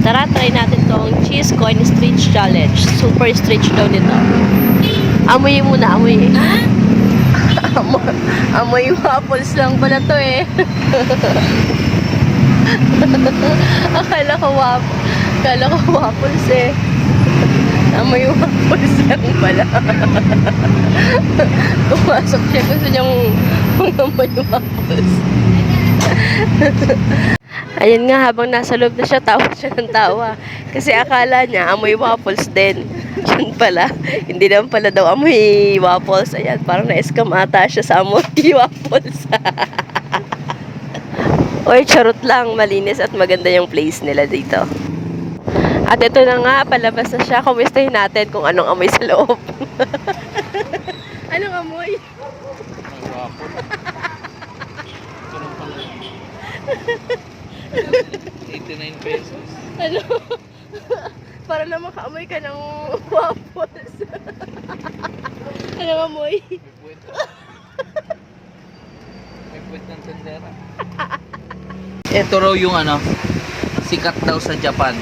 Tara, try natin tong cheese coin stretch challenge. Super stretch daw nito. Amoy muna, amoy. Amoy waffles lang pala to eh. Akala ko waffles eh. Amoy waffles lang pala. Pumasok siya, gusto niyang amoy waffles. Ayun nga, habang nasa loob na siya, tawa siya ng tawa. Kasi akala niya, amoy waffles din. Yun pala, hindi naman pala daw amoy waffles. Ayan, parang na-scam ata siya sa amoy waffles. Oy, charot lang, malinis at maganda yung place nila dito. At ito na nga, palabas na siya. Kumustahin natin kung anong amoy sa loob. Anong amoy? ₱89. Ano? Para na makaamoy ka ng waffles. Anong amoy? May puwet ng tendera. Ito raw yung sikat daw sa Japan.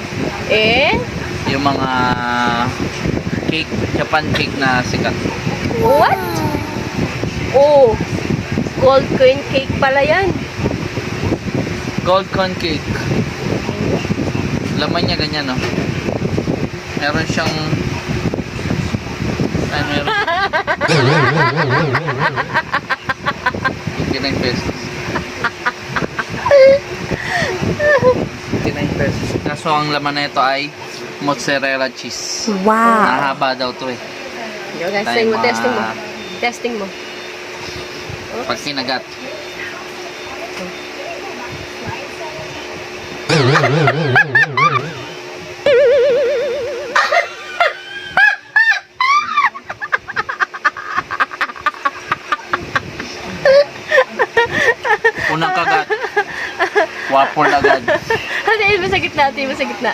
Eh? Yung mga cake, Japan cake na sikat. What? Oh, gold coin cake pala yan. Gold corn cake. Laman niya ganyan, no? Meron siyang meron ₱89. ₱89. Kaso ang laman na ito ay mozzarella cheese. Wow. Nahaba daw to eh. Yo, guys, Tayo testing mo. Testing mo. Pag kinagat. Unang kagat. Waffle agad. Ano mo sa gitna? Ito mo sa gitna.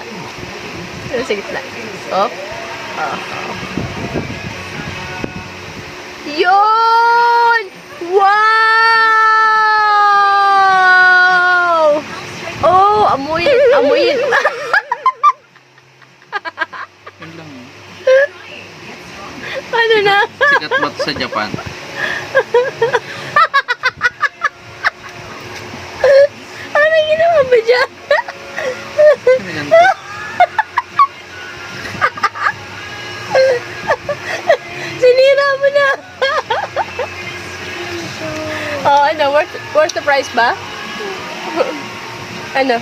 Ito sa gitna. Oh. Oh. Yun! Wow! Oh, amoy. Amoy. Yun lang. Ano na? Sikat ba ito sa Japan? Ano ginawa ba dyan? Sinira mo na. Oh, ano? Worth the price ba? Ano?